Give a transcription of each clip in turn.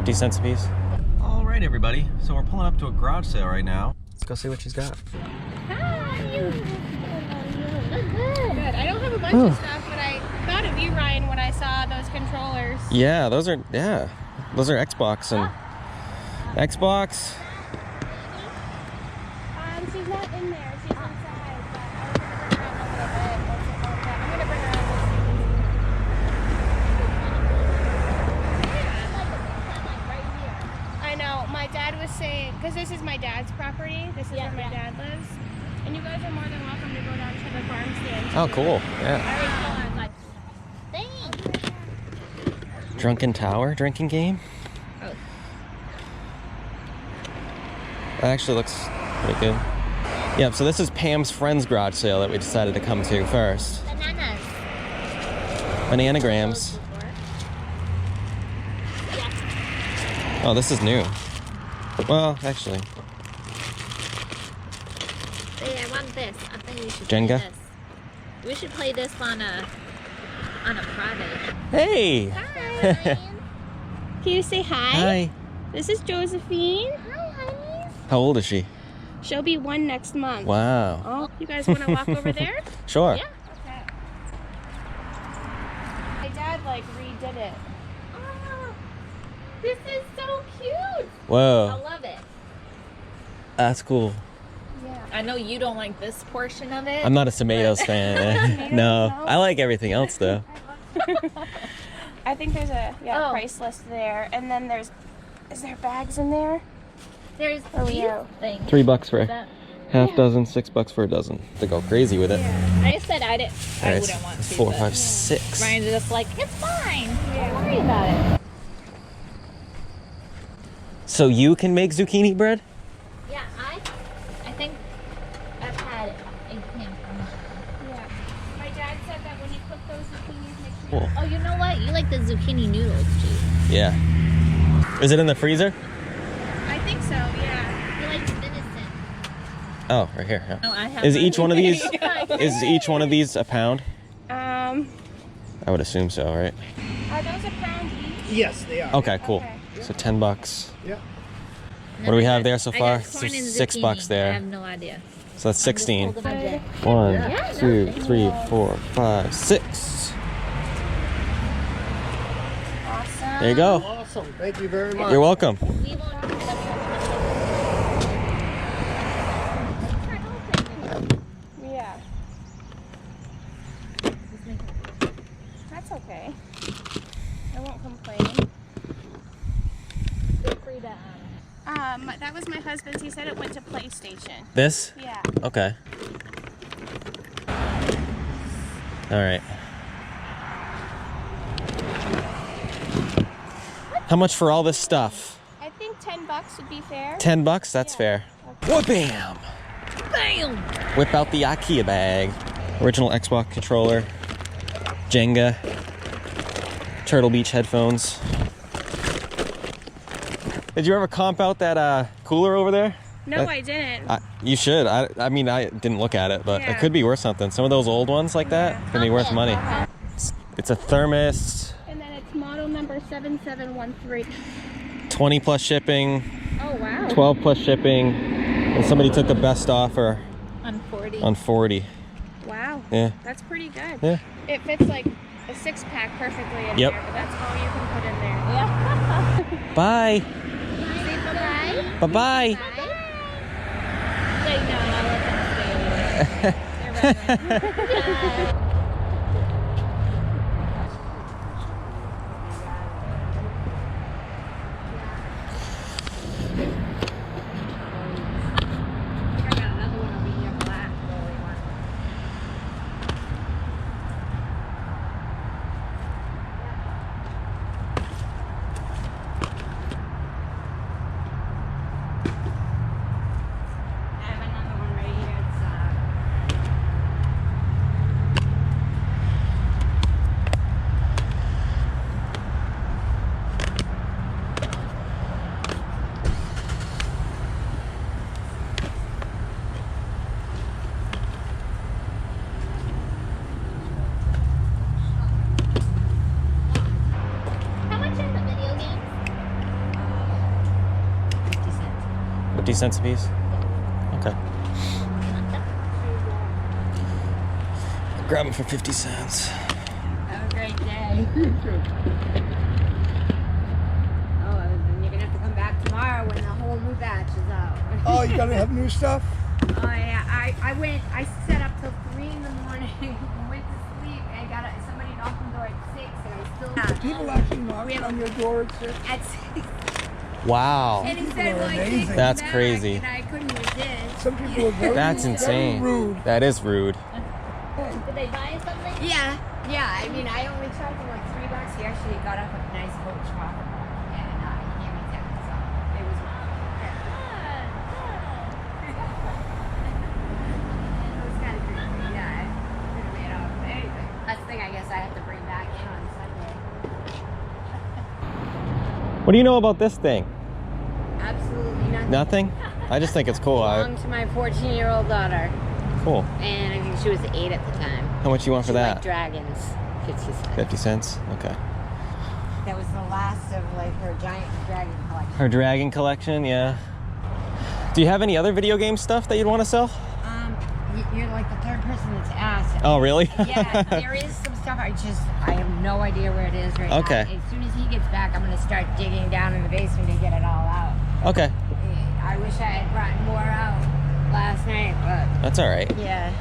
50 cents a piece. All right, everybody. So we're pulling up to a garage sale right now. Let's go see what she's got. Hi. Good. I don't have a bunch of stuff, but I thought of you, Ryan, when I saw those controllers. Yeah, those are Xbox and Xbox. She's not in there. She's inside, but I'm gonna bring her out a little bit. I know. My dad was saying, because this is my dad's property. This is where my dad lives. And you guys are more than welcome to go down to the farm stand. Oh, cool. Yeah. Thanks. Drunken Tower drinking game. Oh. That actually looks pretty good. Yeah, so this is Pam's friend's garage sale that we decided to come to first. Bananas. Bananagrams. Oh, this is new. Well, actually. Hey, I want this. I think we should Jenga? play this. We should play this on a Friday. Hey! Hi. Can you say hi? Hi. This is Josephine. Hi, honey. How old is she? She'll be 1 next month. Wow. Oh, you guys want to walk over there? Sure. Yeah. Okay. My dad redid it. Oh, this is so cute. Whoa. I love it. That's cool. Yeah. I know you don't like this portion of it. I'm not a tomatoes fan. Tomatoes? No. No? I like everything else though. I think there's a price list there, and then is there bags in there? There's these things. $3 for That- half dozen, $6 for a dozen. They go crazy with it. I just said I wouldn't want to. 4, but 5, 6. Ryan's just like, it's fine. Don't worry about it. So you can make zucchini bread? Yeah, I think I've had eggplant from that. Yeah. My dad said that when you cook those zucchinis, make sure. Cool. Oh, you know what? You like the zucchini noodles, G. Yeah. Is it in the freezer? I think so. Yeah. You like the venison. Oh, right here. Yeah. No, I have. Is each one of these a pound? Are I would assume so, right? those a pound each? Yes, they are. Okay, cool. Okay. So $10. Yeah. What do we have there so I far? got corn and $6 zucchini. there. I have no idea. So that's 16. 1, 2, 3, 4, 5, 6. Awesome. There you go. Awesome. Thank you very much. You're welcome. We won't. Yeah. That's okay. I won't complain. Feel free to. That was my husband's. He said it went to PlayStation. This? Yeah. Okay. All right. How much for all this stuff? I think $10 would be fair. $10? That's fair. Whoa, bam! Bam! Whip out the IKEA bag. Original Xbox controller. Jenga. Turtlebeach headphones. Did you ever comp out that cooler over there? No, I didn't. You should. I mean, I didn't look at it, but Yeah. it could be worth something. Some of those old ones like that can be worth money. It's a thermos. And then it's model number 7713. 20 plus shipping. Oh, wow. 12 plus shipping. And somebody took the best offer On 40. on 40. Wow. Yeah. That's pretty good. Yeah. It fits like a 6-pack perfectly in Yep. there, but that's all you can put in there. Yeah. Bye. Say bye-bye. Bye-bye. Like, no, I'll let them stay over. They're right. 50 cents a piece? Okay. Grab them for 50 cents. Have a great day. Oh, then you're gonna have to come back tomorrow when the whole new batch is out. Oh, you gotta have new stuff? Oh yeah, I set up till 3 in the morning, went to sleep, and somebody knocked on the door at 6, and I still Do people actually knock on your door at 6? at 6. Wow. And he said, well, I amazing. can't come That's back, crazy. And I couldn't resist. Some people are very, That's insane. very rude. That is rude. Did they buy something? Yeah. I mean, I only charged him like $3. He actually got up a nice coach chocolate bar, and he gave me tip, so it was mine. It was kind of crazy. Yeah, I could have made off anything. That's the thing I guess I have to bring back in on Sunday. What do you know about this thing? Absolutely nothing. Nothing? I just think it's cool. Belonged to my 14-year-old daughter, Cool. and I think she was 8 at the time. How much you want for She liked that? dragons, 50 cents. 50 cents? Okay. That was the last of like her giant dragon collection. Her dragon collection, yeah. Do you have any other video game stuff that you'd want to sell? You're like the third person that's asked. Oh, really? Yeah, there is some stuff. I have no idea where it is right now. Okay. As soon as he gets back, I'm gonna start digging down in the basement to get it all out. Okay. I wish I had brought more out last night, but That's all right. yeah.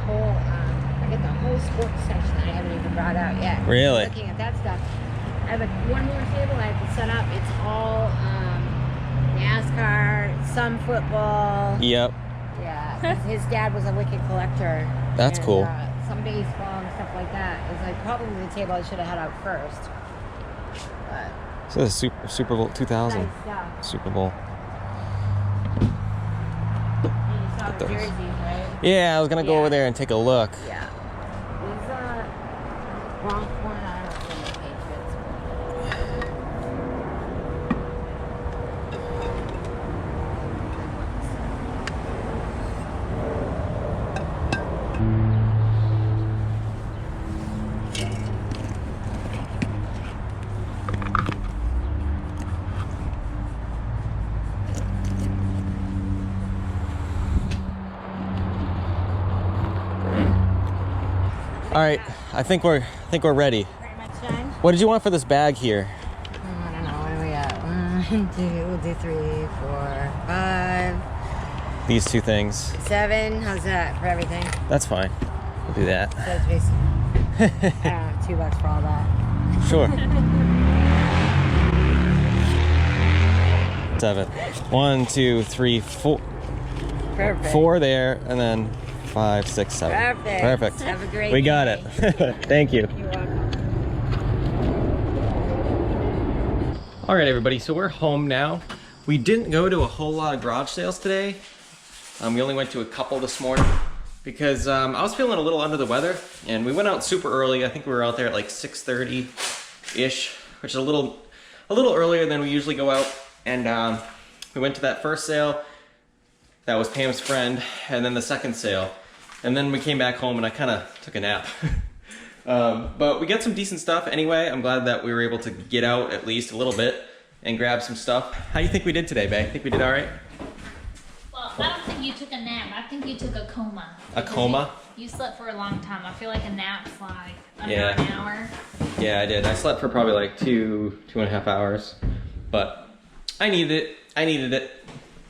I got the whole sports section that I haven't even brought out yet. Really? Looking at that stuff. I have one more table I have to set up. It's all NASCAR, some football. Yep. Yeah, 'cause his dad was a wicked collector. That's and, cool. Some baseball and stuff like that. It's like probably the table I should have had out first. But So this is Super Bowl 2000. nice stuff. Super Bowl. And you saw the those. jerseys, right? Yeah, I was gonna go Yeah. over there and take a look. Yeah. These wrong one, I don't know the Patriots. All right, I think we're ready. Pretty much done. What did you want for this bag here? I don't know. What are we at? 1, 2, we'll do 3, 4, 5, These two things. 7. How's that for everything? That's fine. We'll do that. So it's basically $2 for all that. Sure. 7. 1, 2, 3, 4. Perfect. 4 there, and then 5, 6, 7. Perfect. Perfect. Have a great We got day. it. Thank you. You're welcome. All right, everybody, so we're home now. We didn't go to a whole lot of garage sales today. We only went to a couple this morning because I was feeling a little under the weather, and we went out super early. I think we were out there at like 6:30-ish, which is a little earlier than we usually go out. And we went to that first sale. That was Pam's friend, and then the second sale. And then we came back home and I kind of took a nap. But we got some decent stuff anyway. I'm glad that we were able to get out at least a little bit and grab some stuff. How do you think we did today, Bae? Think we did all right? Well, I don't think you took a nap. I think you took a coma. A coma? You slept for a long time. I feel like a nap's like under Yeah. an hour. Yeah, I did. I slept for probably like 2.5 hours. But I needed it.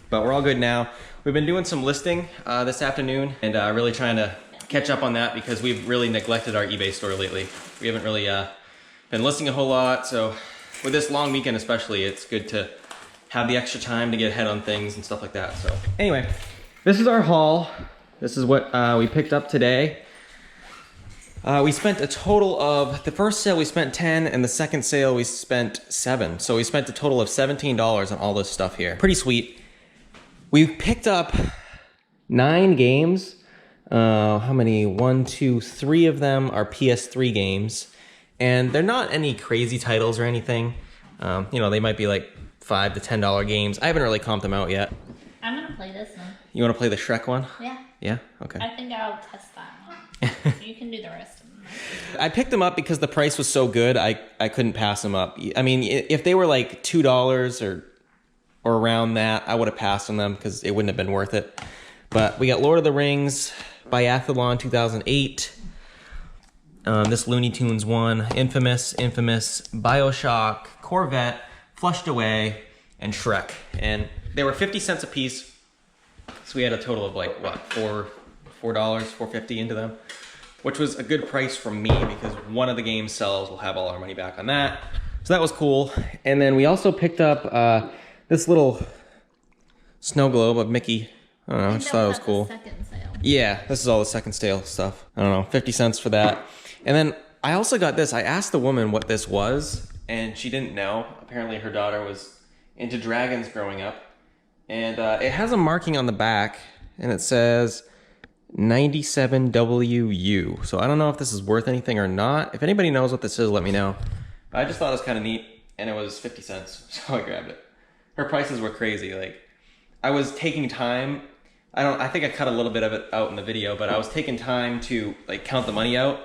But we're all good now. We've been doing some listing this afternoon and really trying to catch up on that because we've really neglected our eBay store lately. We haven't really been listing a whole lot, so with this long weekend especially, it's good to have the extra time to get ahead on things and stuff like that. So anyway, this is our haul. This is what we picked up today. We spent a total of, the first sale we spent 10 and the second sale we spent 7. So we spent a total of $17 on all this stuff here. Pretty sweet. We picked up 9 games How many? 1, 2, 3 of them are PS3 games. And they're not any crazy titles or anything. You know, they might be like $5 to $10 games. I haven't really comped them out yet. I'm gonna play this one. You want to play the Shrek one? Yeah. Yeah? Okay. I think I'll test that one. You can do the rest of them. I picked them up because the price was so good, I couldn't pass them up. I mean, if they were like $2 or around that, I would have passed on them because it wouldn't have been worth it. But we got Lord of the Rings, Biathlon 2008, this Looney Tunes one, Infamous, BioShock, Corvette, Flushed Away, and Shrek. And they were 50 cents a piece. So we had a total of like, what, $4, $4.50 into them, which was a good price from me because one of the game sells. We'll have all our money back on that. So that was cool. And then we also picked up this little snow globe of Mickey. I don't know, I just thought it was cool. Second sale. Yeah, this is all the second sale stuff. I don't know, 50 cents for that. And then I also got this. I asked the woman what this was, and she didn't know. Apparently her daughter was into dragons growing up. And it has a marking on the back, and it says 97WU. So I don't know if this is worth anything or not. If anybody knows what this is, let me know. But I just thought it was kind of neat, and it was 50 cents, so I grabbed it. Her prices were crazy. Like, I was taking time. I think I cut a little bit of it out in the video, but I was taking time to like count the money out.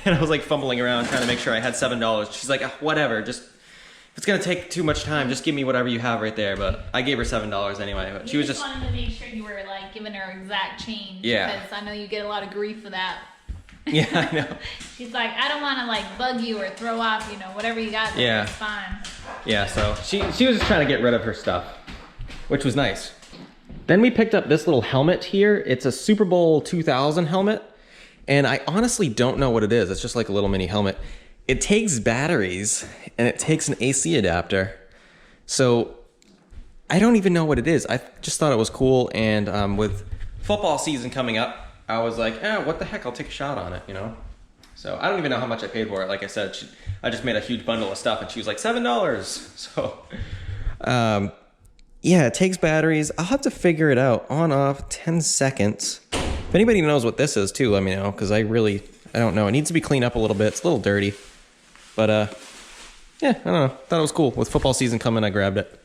And I was like fumbling around trying to make sure I had $7. She's like, whatever, just, if it's gonna take too much time, just give me whatever you have right there. But I gave her $7 anyway. But she was just wanted to make sure you were like giving her exact change. Yeah. Because I know you get a lot of grief for that. Yeah, I know. She's like, I don't want to like bug you or throw off, you know, whatever you got there, Yeah. it's fine. Yeah, so she was just trying to get rid of her stuff, which was nice. Then we picked up this little helmet here. It's a Super Bowl 2000 helmet, and I honestly don't know what it is. It's just like a little mini helmet. It takes batteries, and it takes an AC adapter. So I don't even know what it is. I just thought it was cool, and with football season coming up, I was like, what the heck, I'll take a shot on it, you know? So I don't even know how much I paid for it. Like I said, I just made a huge bundle of stuff, and she was like, $7. So, yeah, it takes batteries. I'll have to figure it out. On, off, 10 seconds. If anybody knows what this is too, let me know, because I don't know. It needs to be cleaned up a little bit. It's a little dirty. But, yeah, I don't know. Thought it was cool. With football season coming, I grabbed it.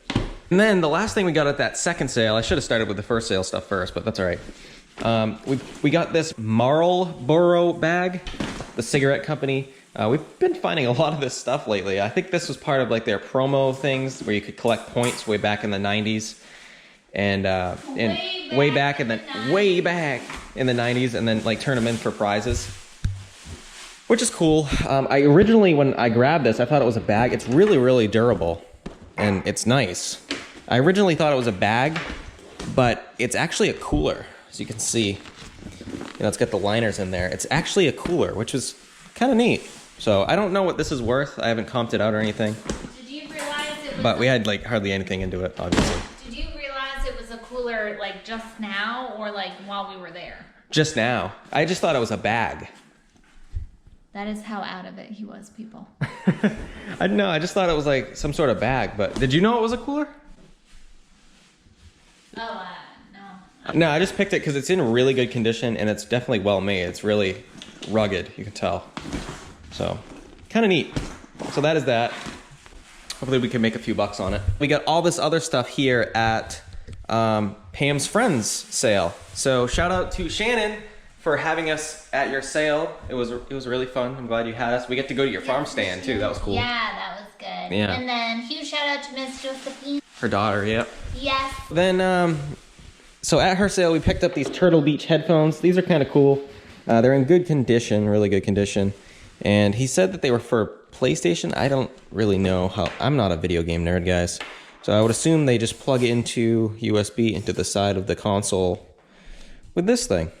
And then the last thing we got at that second sale, I should have started with the first sale stuff first, but that's all right. We got this Marlboro bag, the cigarette company. We've been finding a lot of this stuff lately. I think this was part of like their promo things where you could collect points way back in the 90s. And way back in the 90s, and then like turn them in for prizes, which is cool. I originally, when I grabbed this, I thought it was a bag. It's really, really durable, and it's nice. I originally thought it was a bag, but it's actually a cooler, as you can see. You know, it's got the liners in there. It's actually a cooler, which is kind of neat. So I don't know what this is worth. I haven't comped it out or anything. Did you realize it was But we had like hardly anything into it, obviously. Did you realize it was a cooler like just now or like while we were there? Just now. I just thought it was a bag. That is how out of it he was, people. I don't know. I just thought it was like some sort of bag. But did you know it was a cooler? Oh, no. No, I just picked it because it's in really good condition and it's definitely well made. It's really rugged, you can tell. So, kind of neat. So that is that. Hopefully we can make a few bucks on it. We got all this other stuff here at Pam's Friends sale. So shout out to Shannon for having us at your sale. It was really fun. I'm glad you had us. We get to go to your farm stand too. That was cool. Yeah, that was good. Yeah. And then huge shout out to Miss Josephine. Her daughter, yep. Yes. Then, so at her sale, we picked up these Turtlebeach headphones. These are kind of cool. They're in good condition, really good condition. And he said that they were for PlayStation. I don't really know how. I'm not a video game nerd, guys. So I would assume they just plug into USB into the side of the console with this thing.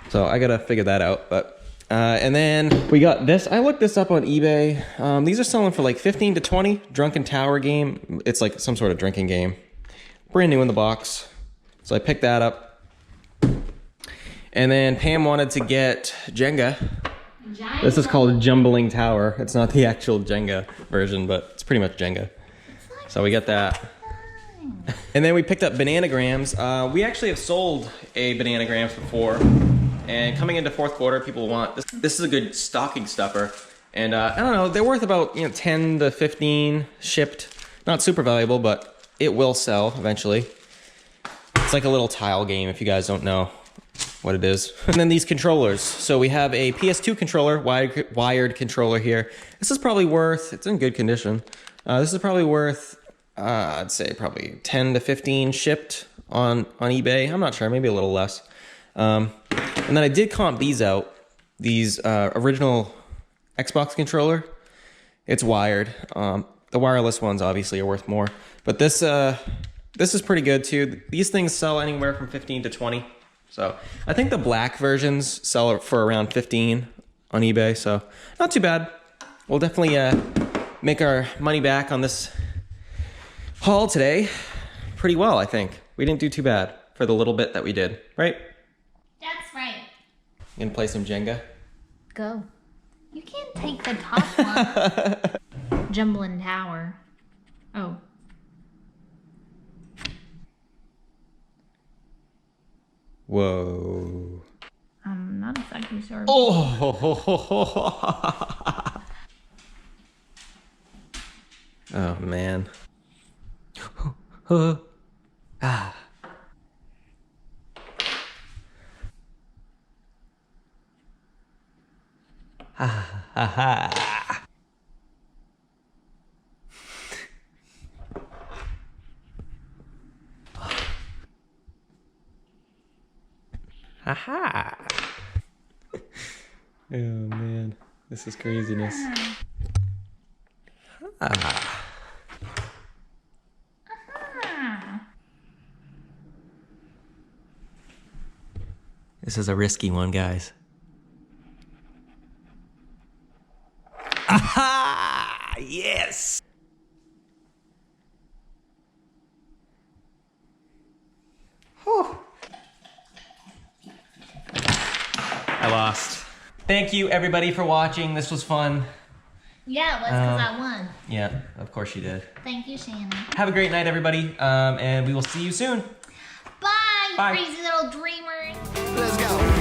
So I gotta figure that out. But and then we got this. I looked this up on eBay. These are selling for like 15 to 20. Drunken Tower game. It's like some sort of drinking game. Brand new in the box. So I picked that up. And then Pam wanted to get Jenga. This is called Jumbling Tower. It's not the actual Jenga version, but it's pretty much Jenga. So we got that. And then we picked up Bananagrams. We actually have sold a Bananagrams before. And coming into fourth quarter, people want this. This is a good stocking stuffer. And I don't know, they're worth about 10 to 15 shipped. Not super valuable, but it will sell eventually. It's like a little tile game if you guys don't know what it is. And then these controllers. So we have a PS2 controller, wired controller here. This is probably worth, it's in good condition. This is probably worth, I'd say probably 10 to 15 shipped on eBay. I'm not sure, maybe a little less. And then I did comp these out. These original Xbox controller. It's wired. The wireless ones obviously are worth more. But this is pretty good too. These things sell anywhere from 15 to 20. So I think the black versions sell for around 15 on eBay. So not too bad. We'll definitely make our money back on this haul today pretty well, I think. We didn't do too bad for the little bit that we did, right? That's right. You gonna play some Jenga? Go. You can't take the top one. Jumbling Tower. Oh. Whoa. I'm not exactly sure. Oh. Oh man. Ah. Ha ha ha. Ha ha. Oh man, this is craziness. Ah. This is a risky one, guys. Aha! Yes! Whew. I lost. Thank you, everybody, for watching. This was fun. Yeah, it was because I won. Yeah, of course you did. Thank you, Shannon. Have a great night, everybody, and we will see you soon. Bye, Bye. crazy little dreamers. Let's go.